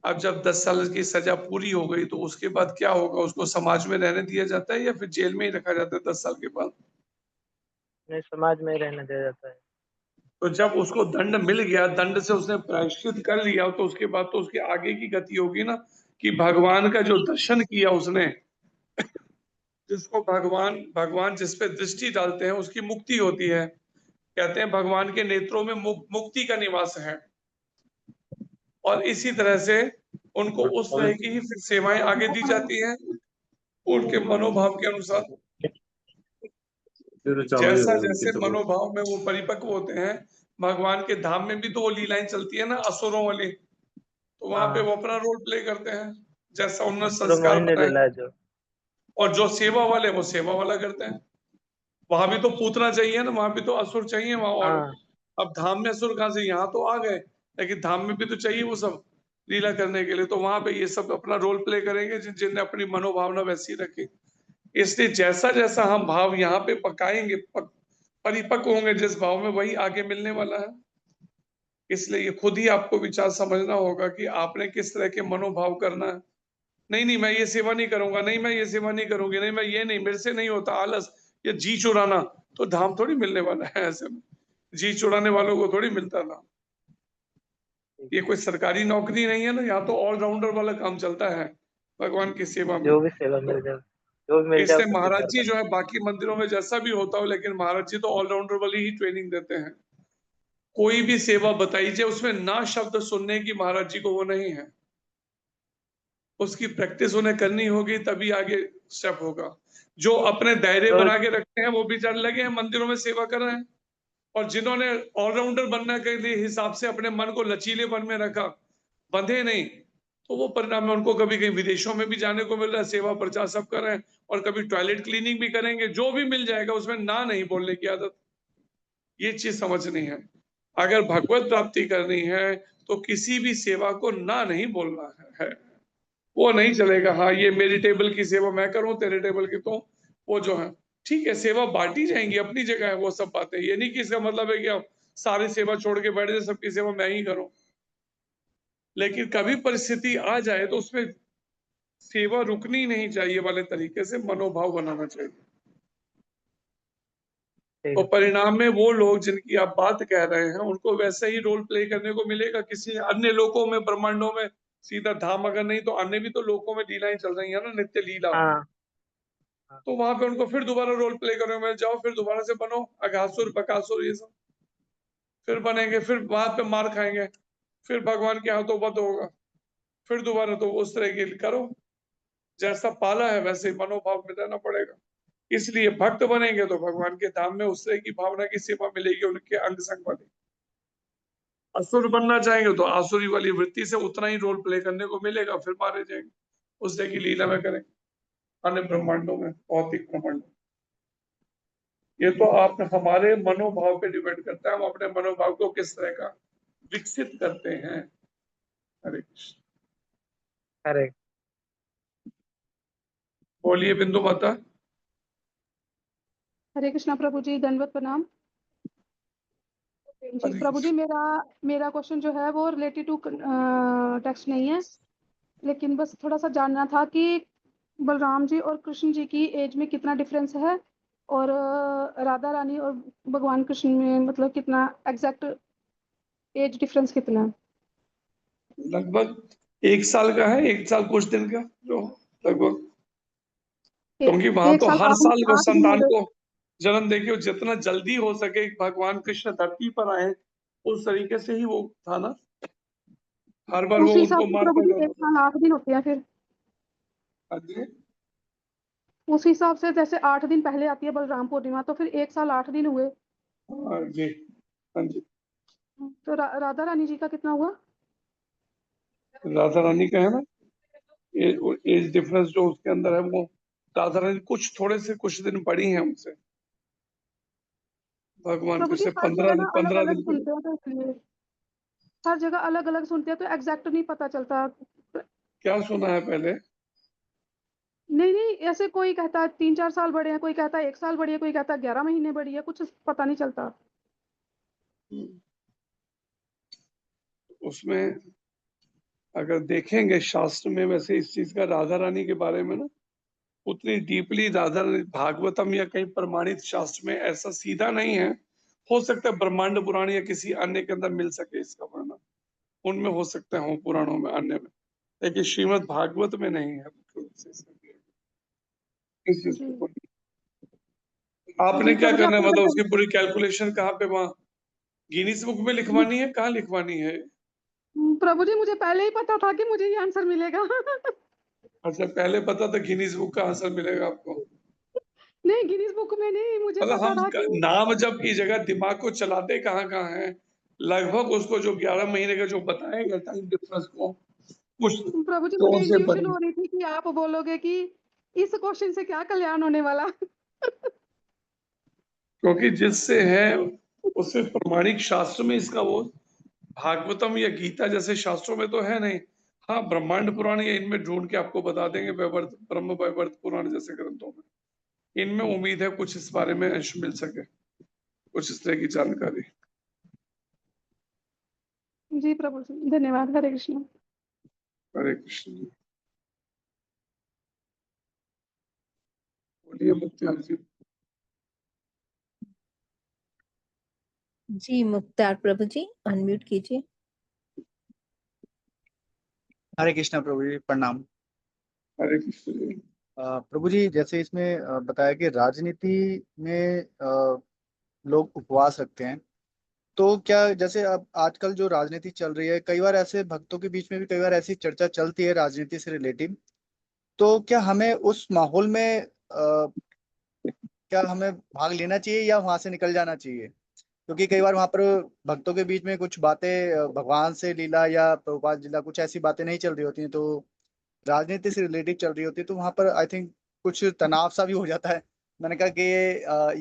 अब जब 10 साल की सजा पूरी हो गई तो उसके बाद क्या होगा? उसको समाज में रहने दिया जाता है या फिर जेल में ही रखा जाता है 10 साल के बाद? अपने समाज में रहने दिया जाता है? तो जब उसको दंड मिल गया, दंड से उसने प्रायश्चित कर लिया, तो उसके बाद तो उसकी आगे की गति होगी ना, कि भगवान का जो दर्शन किया उसने, जिसको भगवान भगवान जिस पे दृष्टि डालते हैं उसकी मुक्ति होती है। कहते हैं भगवान के नेत्रों में मुक्ति का निवास है। और इसी तरह से उनको उस तरह की ही फिर सेवाएं आगे दी जाती हैं उनके मनोभाव के अनुसार। जैसा जैसे मनोभाव में वो परिपक्व होते हैं, भगवान के धाम में भी तो वो लीलाएं चलती है ना असुरों वाली, तो वहां पे हाँ, वो अपना रोल प्ले करते हैं जैसा उन्होंने पूरा संस्कार मोहिनी बनाए। लीला है जो। और जो सेवा वाले वो सेवा वाला करते हैं। वहां भी तो पूतना चाहिए ना, वहां भी तो असुर चाहिए वहां। और हाँ अब धाम में असुर कहाँ से? यहाँ तो आ गए, लेकिन धाम में भी तो चाहिए वो सब लीला करने के लिए। तो वहां पे ये सब अपना रोल प्ले करेंगे जिनने अपनी मनोभावना वैसी रखी। इसलिए जैसा जैसा हम भाव यहाँ पे पकाएंगे, परिपक्व होंगे जिस भाव में, वही आगे मिलने वाला है। इसलिए ये खुद ही आपको विचार समझना होगा कि आपने किस तरह के मनोभाव करना है। नहीं नहीं, मैं ये सेवा नहीं करूंगा, नहीं मैं ये सेवा नहीं करूंगी, नहीं मैं ये नहीं, मेरे से नहीं होता, आलस, ये जी चुराना, तो धाम थोड़ी मिलने वाला है ऐसे में। जी चुराने वालों को थोड़ी मिलता धाम। ठीक ये है। कोई सरकारी नौकरी नहीं है ना, यहाँ तो ऑलराउंडर वाला काम चलता है भगवान की सेवा में। जो भी सेवा मिल जाए, जो भी मिल जाए इसलिए उसे महाराज स्वीकार जी जो करना। है बाकी मंदिरों में जैसा भी होता हो, लेकिन महाराज जी तो ऑलराउंडर वाली ही ट्रेनिंग देते हैं। कोई भी सेवा बताइए उसमें ना शब्द सुनने की महाराज जी को वो नहीं है। उसकी प्रैक्टिस उन्हें करनी होगी तभी आगे स्टेप होगा। जो अपने दायरे तो बना के रखते हैं वो भी चल लगे हैं मंदिरों में सेवा कर रहे हैं। और जिन्होंने ऑलराउंडर बनने के लिए हिसाब से अपने मन को लचीलेपन में रखा, बंधे नहीं, तो वो परिणाम में उनको कभी कहीं विदेशों में भी जाने को मिल रहा है, सेवा प्रचार सब कर रहे हैं, और कभी टॉयलेट क्लीनिंग भी करेंगे। जो भी मिल जाएगा उसमें ना नहीं बोलने की आदत, ये चीज समझनी है। अगर भगवत प्राप्ति करनी है तो किसी भी सेवा को ना नहीं बोलना है। वो नहीं चलेगा। हाँ, ये मेरी टेबल की सेवा मैं करूं, तेरे टेबल की तो वो जो है, ठीक है, सेवा बांटी जाएंगी, अपनी जगह है वो सब बातें। ये नहीं कि इसका मतलब है कि आप सारी सेवा छोड़ के बैठ जाए, सबकी सेवा मैं ही करूं। लेकिन कभी परिस्थिति आ जाए तो उसमें सेवा रुकनी नहीं चाहिए वाले तरीके से मनोभाव बनाना चाहिए। तो परिणाम में वो लोग जिनकी आप बात कह रहे हैं उनको वैसे ही रोल प्ले करने को मिलेगा किसी अन्य लोकों में, ब्रह्मांडों में। सीधा धाम अगर नहीं तो अन्य भी तो लोकों में लीलाएं चल रही है ना, नित्य लीला। हाँ तो वहां पे उनको फिर दोबारा रोल प्ले करने में जाओ, फिर दोबारा से बनो अघासुर बकासुर ये सब, फिर बनेंगे, फिर वहां पे मार खाएंगे, फिर भगवान के हाथों बद होगा, फिर दोबारा तो उस तरह की करो। जैसा पाला है वैसे ही मनोभाव में रहना पड़ेगा। इसलिए भक्त बनेंगे तो भगवान के धाम में उस तरह की भावना की सेवा मिलेगी, उनके अंग संग वाली। असुर बनना चाहेंगे तो आसुरी वाली वृत्ति से उतना ही रोल प्ले करने को मिलेगा, फिर मारे जाएंगे, उस तरह की लीला में करेंगे अन्य ब्रह्मांडों में, भौतिक ब्रह्मांडों। ये तो आप हमारे मनोभाव पे डिपेंड करता है, हम अपने मनोभाव को किस तरह का विकसित करते हैं। हरे कृष्ण। अरे बोलिए बिंदु माता। हरे कृष्णा प्रभु जी, दंडवत प्रणाम जी। हरे प्रभु जी, मेरा क्वेश्चन जो है वो रिलेटेड टू टेक्स्ट नहीं है, लेकिन बस थोड़ा सा जानना था कि बलराम जी और कृष्ण जी की एज में कितना डिफरेंस है, और राधा रानी और भगवान कृष्ण में मतलब कितना एग्जैक्ट एज डिफरेंस कितना है? लगभग 1 साल का है, 1 साल कुछ दिन का जो लगभग, क्योंकि वहां एक तो साल हर आठ साल को 8 दिन हो संतान गए। को जन्म देके जितना जल्दी हो सके भगवान कृष्ण धरती पर आए, उस तरीके से ही वो था ना, हर बार उस वो हिसाब उनको से प्रभु मारता जी जाता 1 था। साल 8 दिन होते हैं फिर? हाँ जी। उस हिसाब से जैसे 8 दिन पहले आती है बलराम पूर्णिमा, तो फिर 1 साल 8 दिन हुए। हाँ जी। हाँ जी। तो राधा रानी जी का कितना हुआ? राधा रानी का है ना एज डिफरेंस जो उसके अंदर है, वो राधा रानी कुछ थोड़े से कुछ दिन बड़ी हैं हमसे, भगवान प्रभु जी कृष्ण हर जगह ना अलग 15 अलग दिन बड़ी। सुनते हैं, तो इसलिए हर जगह अलग अलग सुनते हैं तो एग्जैक्ट नहीं पता चलता। क्या सुना है पहले? नहीं नहीं, ऐसे कोई कहता है 3-4 साल बड़े हैं, कोई कहता है 1 साल बड़ी है, कोई कहता है 11 महीने बड़ी है, कुछ पता नहीं चलता। उसमें अगर देखेंगे शास्त्र में वैसे इस चीज का राधा रानी के बारे में ना उतनी डीपली राधा रानी भागवतम या कहीं प्रमाणित शास्त्र में ऐसा सीधा नहीं है। हो सकता है ब्रह्मांड पुराण या किसी अन्य के अंदर मिल सके इसका वर्णन, उनमें हो सकता है, हो पुराणों में अन्य में, लेकिन श्रीमद् भागवत में नहीं है मुख्य रूप से इस चीज जी को। आपने जी क्या प्रभु जी, करना है, आपको मतलब मतलब उसकी पूरी कैलकुलेशन कहाँ पे, वहां गिनीज बुक में लिखवानी है, कहाँ लिखवानी है? प्रभु जी मुझे पहले ही पता था कि मुझे ये आंसर मिलेगा। अच्छा, पहले पता था गिनीज बुक का आंसर मिलेगा आपको? नहीं, गिनीज बुक में नहीं, मुझे मतलब पता हम था कि नाम जब की जगह दिमाग को चलाते कहाँ कहाँ है, लगभग उसको जो 11 महीने का जो बताएगा टाइम डिफरेंस को कुछ प्रभु जी तो मुझे से इंट्यूशन पढ़े, हो रही थी कि आप बोलोगे कि इस क्वेश्चन से क्या कल्याण होने वाला। क्योंकि जिससे है उससे प्रमाणिक शास्त्र में इसका वो भागवतम या गीता जैसे शास्त्रों में तो है नहीं। हाँ, ब्रह्मांड पुराण या इनमें ढूंढ के आपको बता देंगे, वैवर्त ब्रह्म वैवर्त पुराण जैसे ग्रंथों में, इनमें उम्मीद है कुछ इस बारे में अंश मिल सके, कुछ इस तरह की जानकारी। जी प्रभु जी, धन्यवाद। हरे कृष्ण। हरे कृष्ण जी। बोलिए मुक्तियान जी। जी मुख्तार प्रभु जी, अनम्यूट कीजिए। हरे कृष्णा प्रभु जी, प्रणाम। हरे कृष्ण जी। प्रभु जी, जैसे इसमें बताया कि राजनीति में लोग उपवास रखते हैं, तो क्या जैसे अब आजकल जो राजनीति चल रही है, कई बार ऐसे भक्तों के बीच में भी कई बार ऐसी चर्चा चलती है राजनीति से रिलेटिव, तो क्या हमें उस माहौल में क्या हमें भाग लेना चाहिए या वहां से निकल जाना चाहिए? क्योंकि कई बार वहां पर भक्तों के बीच में कुछ बातें भगवान से लीला या प्रभुपाद लीला कुछ ऐसी बातें नहीं चल रही होती हैं, तो राजनीति से रिलेटेड चल रही होती है, तो वहां पर आई थिंक कुछ तनाव सा भी हो जाता है। मैंने कहा कि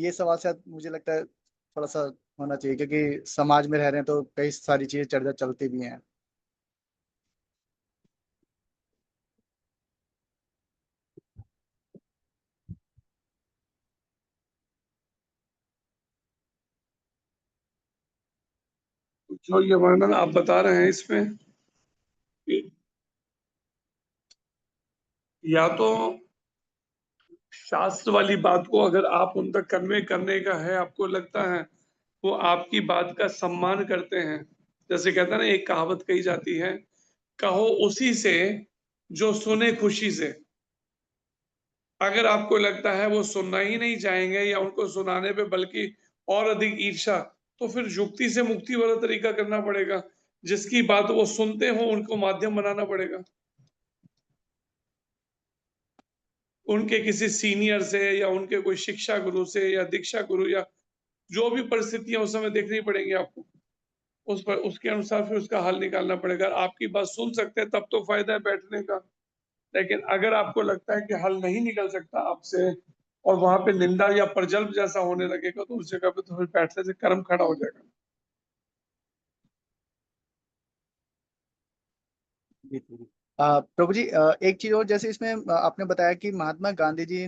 ये सवाल शायद मुझे लगता है थोड़ा सा होना चाहिए, क्योंकि समाज में रह रहे हैं तो कई सारी चीजें चर्चा चलती भी हैं। जो ये वर्णन आप बता रहे हैं इसमें या तो शास्त्र वाली बात को अगर आप उन तक कन्वे करने का है, आपको लगता है वो आपकी बात का सम्मान करते हैं। जैसे कहता है ना, एक कहावत कही जाती है, कहो उसी से जो सुने खुशी से। अगर आपको लगता है वो सुनना ही नहीं चाहेंगे या उनको सुनाने पे बल्कि और अधिक ईर्ष्या, तो फिर युक्ति से मुक्ति वाला तरीका करना पड़ेगा। जिसकी बात वो सुनते हो उनको माध्यम बनाना पड़ेगा, उनके किसी सीनियर से या उनके कोई शिक्षा गुरु से या दीक्षा गुरु या जो भी परिस्थितियां उस समय देखनी पड़ेंगी आपको, उस पर उसके अनुसार फिर उसका हल निकालना पड़ेगा। आपकी बात सुन सकते हैं तब तो फायदा है बैठने का, लेकिन अगर आपको लगता है कि हल नहीं निकल सकता आपसे और वहां पे निंदा या प्रजल्प जैसा होने लगेगा, तो उस जगह पे तो फिर बैठने से कर्म खड़ा हो जाएगा। प्रभु जी, एक चीज और, जैसे इसमें आपने बताया कि महात्मा गांधी जी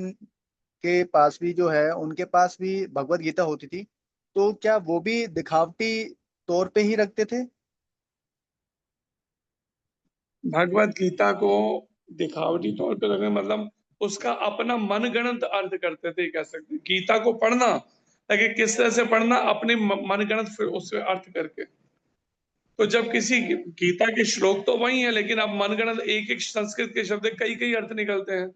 के पास भी जो है, उनके पास भी भगवत गीता होती थी, तो क्या वो भी दिखावटी तौर पे ही रखते थे? भगवत गीता को दिखावटी तौर पे रखने मतलब उसका अपना मनगढ़ंत अर्थ करते थे, कह सकते हैं। गीता को पढ़ना, लेकिन किस तरह से पढ़ना, अपने मनगढ़ंत फिर उससे अर्थ करके। तो जब किसी गीता के श्लोक तो वही है, लेकिन अब मनगढ़ंत एक एक संस्कृत के शब्द कई कई अर्थ निकलते हैं।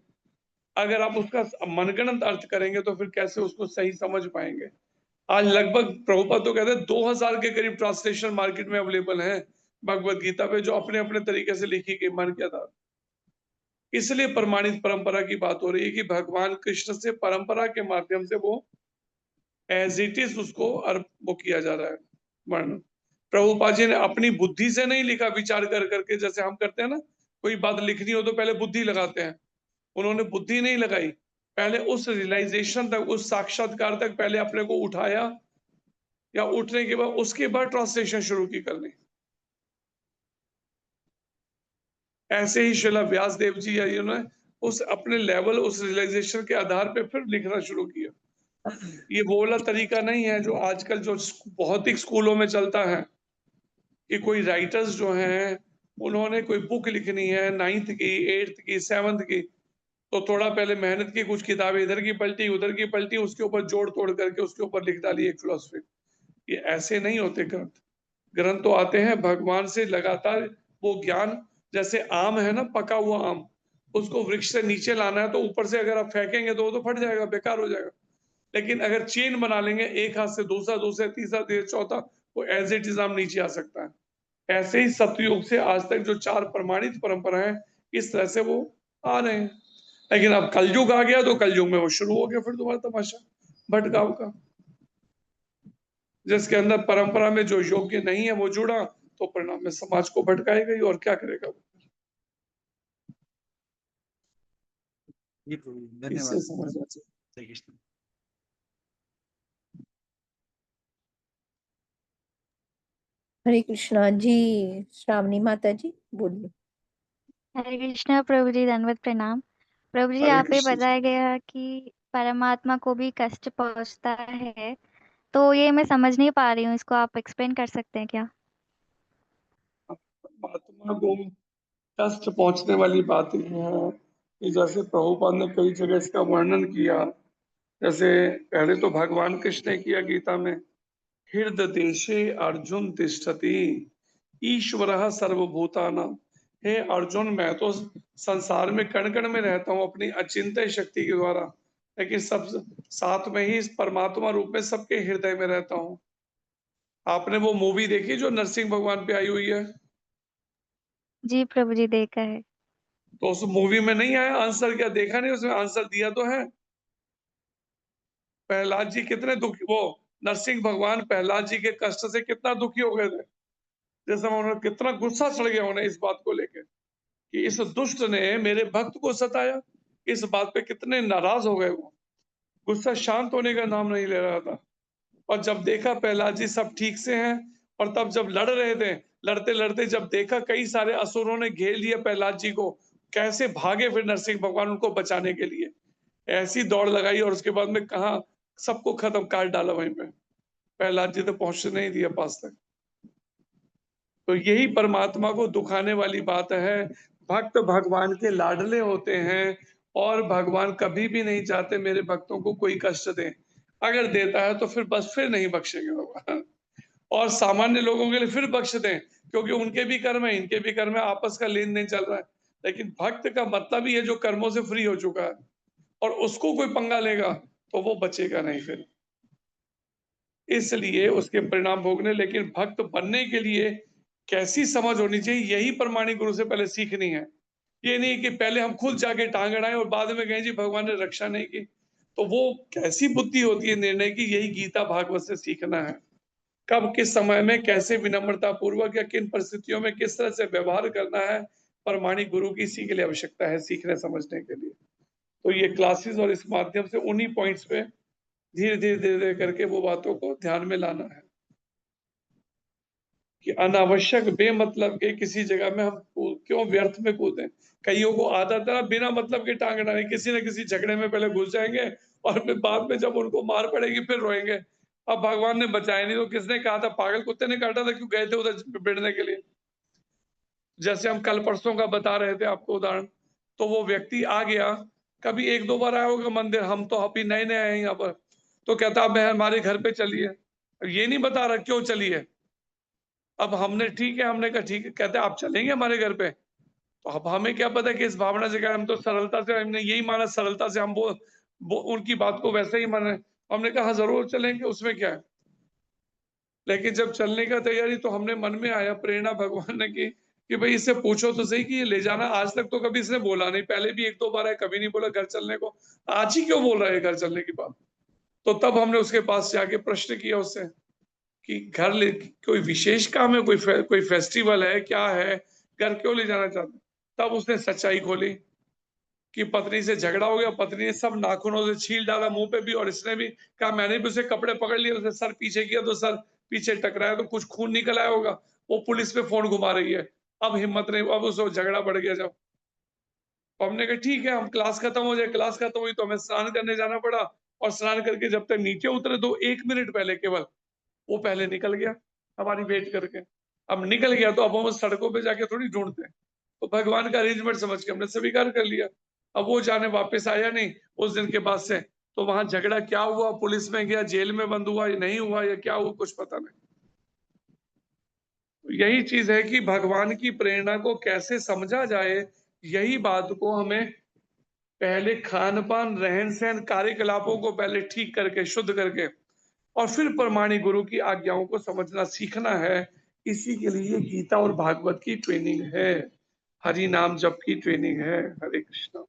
अगर आप उसका मनगढ़ंत अर्थ करेंगे तो फिर कैसे उसको सही समझ पाएंगे। आज लगभग प्रभुपाद तो कहते हैं 2000 के करीब ट्रांसलेशन मार्केट में अवेलेबल है भगवत गीता पे, जो अपने अपने तरीके से लिखी गई मन के आधार। इसलिए प्रमाणित परंपरा की बात हो रही है कि भगवान कृष्ण से परंपरा के माध्यम से वो एज इट इज उसको वो किया जा रहा है वर्णन। प्रभुपाद जी ने अपनी बुद्धि से नहीं लिखा, विचार कर करके, जैसे हम करते हैं ना, कोई बात लिखनी हो तो पहले बुद्धि लगाते हैं। उन्होंने बुद्धि नहीं लगाई, पहले उस रियलाइजेशन तक, उस साक्षात्कार तक पहले अपने को उठाया, या उठने के बाद उसके बाद ट्रांसलेशन शुरू की करनी। ऐसे ही शिला व्यास देव जी या इन्होंने उस अपने लेवल, उस रियलाइजेशन के आधार पे फिर लिखना शुरू किया। ये वो वाला तरीका नहीं है जो आजकल जो भौतिक स्कूलों में चलता है कि कोई राइटर्स जो हैं उन्होंने कोई बुक लिखनी है 9th की, 8th की, 7th की, तो थोड़ा पहले मेहनत की, कुछ किताबें इधर की पलटी उधर की पलटी, उसके ऊपर जोड़ तोड़ करके उसके ऊपर लिख डाली एक फिलोसफी। ये ऐसे नहीं होते ग्रंथ। ग्रंथ तो आते हैं भगवान से लगातार वो ज्ञान। जैसे आम है ना, पका हुआ आम, उसको वृक्ष से नीचे लाना है तो ऊपर से अगर आप फेंकेंगे तो वो तो फट जाएगा, बेकार हो जाएगा। लेकिन अगर चेन बना लेंगे, एक हाथ से दूसरा, दूसरे तीसरा, चौथा, वो एज इट इज आम नीचे आ सकता है। ऐसे ही सतयुग से आज तक जो 4 प्रमाणित परंपरा है, इस तरह से वो आ रहे हैं। लेकिन अब कलयुग आ गया तो कलयुग में वो शुरू हो गया फिर दोबारा तमाशा भटकाव का, जिसके अंदर परंपरा में जो योग्य नहीं है वो जुड़ा, तो परिणाम में समाज को भटकाएगा ही, और क्या करेगा वो। धन्यवाद। इससे समझ आ जाए। हरे कृष्णा जी। श्रावणी माता जी बोलिए। हरे कृष्णा प्रभु जी, दंडवत प्रणाम। प्रभु जी, हरे यहाँ पे कृष्ण जी। बताया गया कि परमात्मा को भी कष्ट पहुंचता है, तो ये मैं समझ नहीं पा रही हूँ, इसको आप एक्सप्लेन कर सकते हैं क्या? परमात्मा को कष्ट पहुंचने वाली बात ये है कि जैसे प्रभुपाद ने कई जगह इसका वर्णन किया। जैसे पहले तो भगवान कृष्ण ने किया गीता में, हृदय देशे अर्जुन तिष्ठति ईश्वरः सर्वभूतानां। हे अर्जुन, मैं तो संसार में कण कण में रहता हूँ अपनी अचिंत्य शक्ति के द्वारा, लेकिन सब साथ में ही इस परमात्मा रूप में सबके हृदय में रहता हूँ। आपने वो मूवी देखी जो नरसिंह भगवान पे आई हुई है? जी प्रभु जी, देखा है। तो उस मूवी में नहीं आया आंसर? क्या देखा नहीं? उसमें आंसर दिया तो है। प्रहलाद जी कितने दुखी, वो नरसिंह भगवान प्रहलाद जी के कष्ट से कितना दुखी हो गए थे। जैसे उन्होंने कितना गुस्सा चढ़ गया उन्हें इस बात को लेकर कि इस दुष्ट ने मेरे भक्त को सताया। इस बात पे कितने नाराज हो गए वो। गुस्सा शांत होने का नाम नहीं ले रहा था। और जब देखा प्रहलाद जी सब ठीक से हैं, और तब जब लड़ रहे थे, लड़ते लड़ते जब देखा कई सारे असुरों ने घेर लिया प्रहलाद जी को, कैसे भागे फिर नरसिंह भगवान उनको बचाने के लिए। ऐसी दौड़ लगाई और उसके बाद में कहा सबको खत्म काट डाला वहीं पे। प्रहलाद जी तो पहुंचने नहीं दिया पास तक। तो यही परमात्मा को दुखाने वाली बात है। भक्त भगवान के लाडले होते हैं, और भगवान कभी भी नहीं चाहते मेरे भक्तों को कोई कष्ट दे। अगर देता है तो फिर बस फिर नहीं बख्शेंगे भगवान, और सामान्य लोगों के लिए फिर बख्श दें, क्योंकि उनके भी कर्म है, इनके भी कर्म है, आपस का लेन देन चल रहा है। लेकिन भक्त का मतलब ही है जो कर्मों से फ्री हो चुका है, और उसको कोई पंगा लेगा तो वो बचेगा नहीं फिर, इसलिए उसके परिणाम भोगने। लेकिन भक्त बनने के लिए कैसी समझ होनी चाहिए, यही प्रमाणिक गुरु से पहले सीखनी है। ये नहीं कि पहले हम खुद जाके टांग अड़ाएं और बाद में कहें जी भगवान ने रक्षा नहीं की, तो वो कैसी बुद्धि होती है निर्णय की। यही गीता भागवत से सीखना है, कब किस समय में कैसे विनम्रता पूर्वक या किन परिस्थितियों में किस तरह से व्यवहार करना है। प्रमाणिक गुरु की इसी के लिए आवश्यकता है, सीखने समझने के लिए। तो ये क्लासेस और इस माध्यम से उन्हीं पॉइंट्स पे धीरे धीरे धीरे धीरे करके वो बातों को ध्यान में लाना है कि अनावश्यक बेमतलब के किसी जगह में हम क्यों व्यर्थ में कूदें। कईयों को आदत है बिना मतलब के टांग अड़ाने, किसी न किसी झगड़े में पहले घुस जाएंगे और फिर बाद में जब उनको मार पड़ेगी फिर रोएंगे। अब भगवान ने बचाया नहीं तो किसने कहा था, पागल कुत्ते ने काटा था, क्यों गए थे उधर भिड़ने के लिए। जैसे हम कल परसों का बता रहे थे आपको उदाहरण, तो वो व्यक्ति आ गया, कभी एक दो बार आया होगा मंदिर, हम तो अभी नए नए आए हैं यहाँ पर, तो कहता मैं हमारे घर पे चलिए, ये नहीं बता रहा क्यों चलिए। अब हमने ठीक है, हमने कहा ठीक है, कहते आप चलेंगे हमारे घर पे, तो अब हमें क्या पता कि इस भावना से क्या, हम तो सरलता से, हमने यही माना सरलता से, हम वो उनकी बात को वैसे ही माने। हमने कहा हाँ जरूर चलेंगे, उसमें क्या है। लेकिन जब चलने का तैयारी, तो हमने मन में आया प्रेरणा भगवान ने की कि भाई इससे पूछो तो सही कि ये ले जाना। आज तक तो कभी इसने बोला नहीं, पहले भी एक दो बार है, कभी नहीं बोला घर चलने को, आज ही क्यों बोल रहा है घर चलने की बात। तो तब हमने उसके पास जाके प्रश्न किया उससे कि घर ले, कोई विशेष काम है, कोई फेस्टिवल है, क्या है, घर क्यों ले जाना चाहते। तब उसने सच्चाई खोली कि पत्नी से झगड़ा हो गया, पत्नी ने सब नाखूनों से छील डाला मुंह पे भी, और इसने भी कहा, मैंने भी उसे कपड़े पकड़ लिए, उसे सर पीछे किया तो सर पीछे टकराया तो कुछ खून निकल आया होगा, वो पुलिस पे फोन घुमा रही है। अब हिम्मत नहीं, अब उसको झगड़ा बढ़ गया। जब तो हमने कहा ठीक है, हम क्लास खत्म हो जाए, क्लास खत्म हुई तो हमें स्नान करने जाना पड़ा, और स्नान करके जब तक नीचे उतरे तो 1 मिनट पहले केवल वो पहले निकल गया हमारी वेट करके। अब निकल गया तो अब हम सड़कों पे जाके थोड़ी ढूंढते हैं, तो भगवान का अरेंजमेंट समझ के हमने स्वीकार कर लिया। अब वो जाने वापस आया नहीं उस दिन के बाद से, तो वहां झगड़ा क्या हुआ, पुलिस में गया, जेल में बंद हुआ या नहीं हुआ या क्या हुआ, कुछ पता नहीं। तो यही चीज है कि भगवान की प्रेरणा को कैसे समझा जाए, यही बात को हमें पहले खान पान रहन सहन कार्यकलापों को पहले ठीक करके शुद्ध करके, और फिर प्रमाणिक गुरु की आज्ञाओं को समझना सीखना है। इसी के लिए गीता और भागवत की ट्रेनिंग है, हरि नाम जप की ट्रेनिंग है। हरे कृष्णा।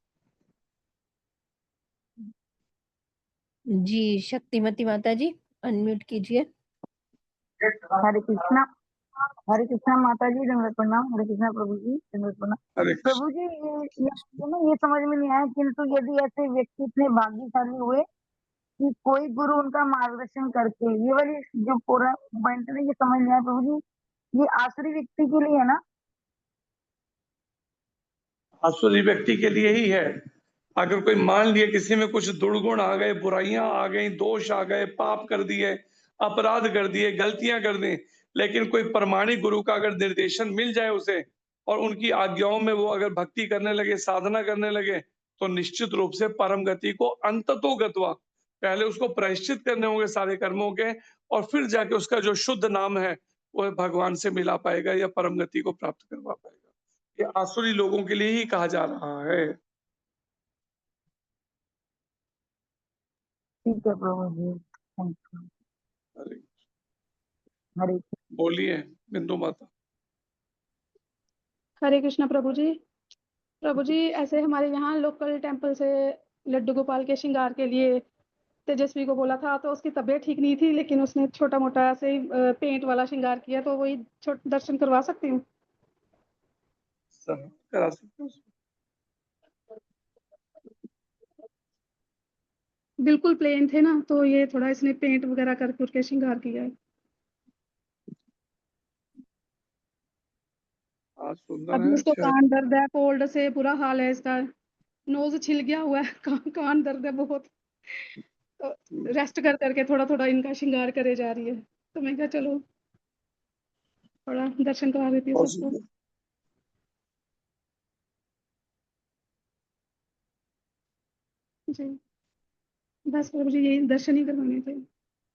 जी शक्तिमती माता जी अनम्यूट कीजिए। हरे कृष्णा। हरे कृष्णा माता जी, दंडवत प्रणाम। हरे कृष्णा प्रभु जी, दंडवत प्रणाम। हरे कृष्ण। प्रभु जी, ये समझ में नहीं आया, किंतु यदि ऐसे व्यक्ति इतने भाग्यशाली हुए कि कोई गुरु उनका मार्गदर्शन करके, ये वाली जो पूरा पॉइंट है ये समझ में आया प्रभु जी, ये आसुरी व्यक्ति के लिए है ना? आसुरी व्यक्ति के लिए ही है। अगर कोई मान लिया किसी में कुछ दुर्गुण आ गए, बुराइयां आ गई, दोष आ गए, पाप कर दिए, अपराध कर दिए, गलतियां कर दी, लेकिन कोई प्रमाणिक गुरु का अगर निर्देशन मिल जाए उसे, और उनकी आज्ञाओं में वो अगर भक्ति करने लगे, साधना करने लगे, तो निश्चित रूप से परम गति को अंततो गत्वा, पहले उसको प्रायश्चित करने होंगे सारे कर्मों के, और फिर जाके उसका जो शुद्ध नाम है वो भगवान से मिला पाएगा या परम गति को प्राप्त करवा पाएगा। ये आसुरी लोगों के लिए ही कहा जा रहा है। ठीक है प्रभु जी, थैंक यू। हरे हरे बोलिए बिंदु माता। हरे कृष्णा प्रभु जी। प्रभु जी, ऐसे हमारे यहाँ लोकल टेम्पल से लड्डू गोपाल के श्रृंगार के लिए तेजस्वी को बोला था, तो उसकी तबीयत ठीक नहीं थी, लेकिन उसने छोटा मोटा ऐसे ही पेंट वाला श्रृंगार किया, तो वही दर्शन करवा सकती हूँ? सब करा सकते हो। बिल्कुल प्लेन थे ना, तो ये थोड़ा इसने पेंट वगैरह कर करके श्रृंगार किया है। आज सुंदर अभी है, इसको अच्छा है। कान दर्द है, कोल्ड से बुरा हाल है इसका, नोज छिल गया हुआ है, कान दर्द है बहुत, तो रेस्ट कर करके थोड़ा थोड़ा इनका श्रृंगार करे जा रही है, तो मैं कहा चलो थोड़ा दर्शन करा देती हूँ बहुत सबको। सुंदर। जी बस प्रभु जी यही दर्शन ही करवाने थे।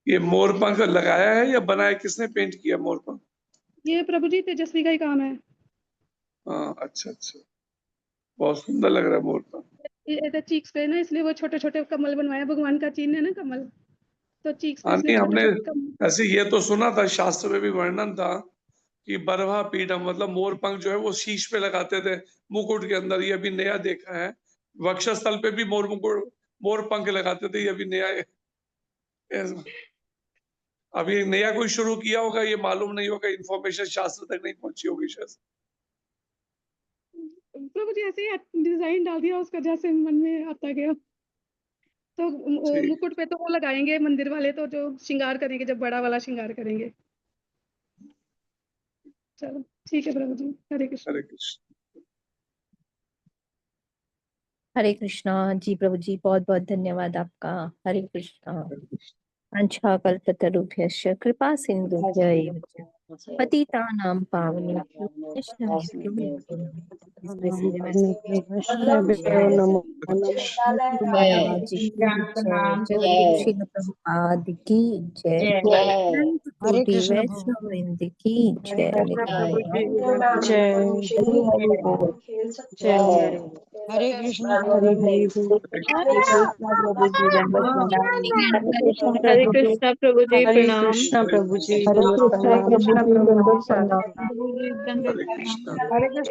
ये मोर पंख लगाया है या बनाया, किसने पेंट किया मोर पंख? ये प्रभु जी तेजस्वी का ही काम है। हाँ, अच्छा अच्छा, बहुत सुंदर लग रहा है मोर पंख। ये इधर चीक्स पे ना, इसलिए वो छोटे छोटे कमल बनवाया, भगवान का चिन्ह है ना कमल, तो चीक्स पे हाँ इसलिए नहीं, छोटे हमने छोटे कमल। ऐसे ये तो सुना था, शास्त्र में भी वर्णन था कि बरवा पीठम मतलब मोर पंख जो है वो शीश पे लगाते थे मुकुट के अंदर। ये अभी नया देखा है। वक्षस्थल पे भी मोर पंख लगाते थे, ये अभी नया है। अभी नया कोई शुरू किया होगा, ये मालूम नहीं होगा, इन्फॉर्मेशन शास्त्र तक नहीं पहुंची होगी शायद। प्रभु जी ऐसे ही डिजाइन डाल दिया उसका, जैसे मन में आता गया। तो वो ठीक, मुकुट पे तो वो लगाएंगे मंदिर वाले, तो जो श्रृंगार करेंगे, जब बड़ा वाला श्रृंगार करेंगे। चलो ठीक है प्रभु जी, हरे कृष्ण। हरे कृष्ण। हरे कृष्णा जी। प्रभु जी बहुत बहुत धन्यवाद आपका। हरे कृष्णा। वाञ्छाकल्पतरुभ्यश्च कृपा सिन्धुभ्य एव च पतितानां पावनेभ्यो वैष्णवेभ्यो नमो महाराज की जय। जगत श्रील प्रभुपाद की जय। अनंत हरे कोटि कृष्ण प्रभु वैष्णव वृंद की जय। प्रभु जी जय हरि बोल जय हरि हरे कृष्ण प्रभु जी हरे कृष्ण प्रभु जी दंडवत प्रणाम हरे कृष्णा प्रभु जी हरे प्रणाम। कृष्ण प्रभु जी हरे दंडवत कृष्णा प्रणाम प्रभु जी हरे प्रणाम। कृष्ण हरे कृष्ण। हरे कृष्ण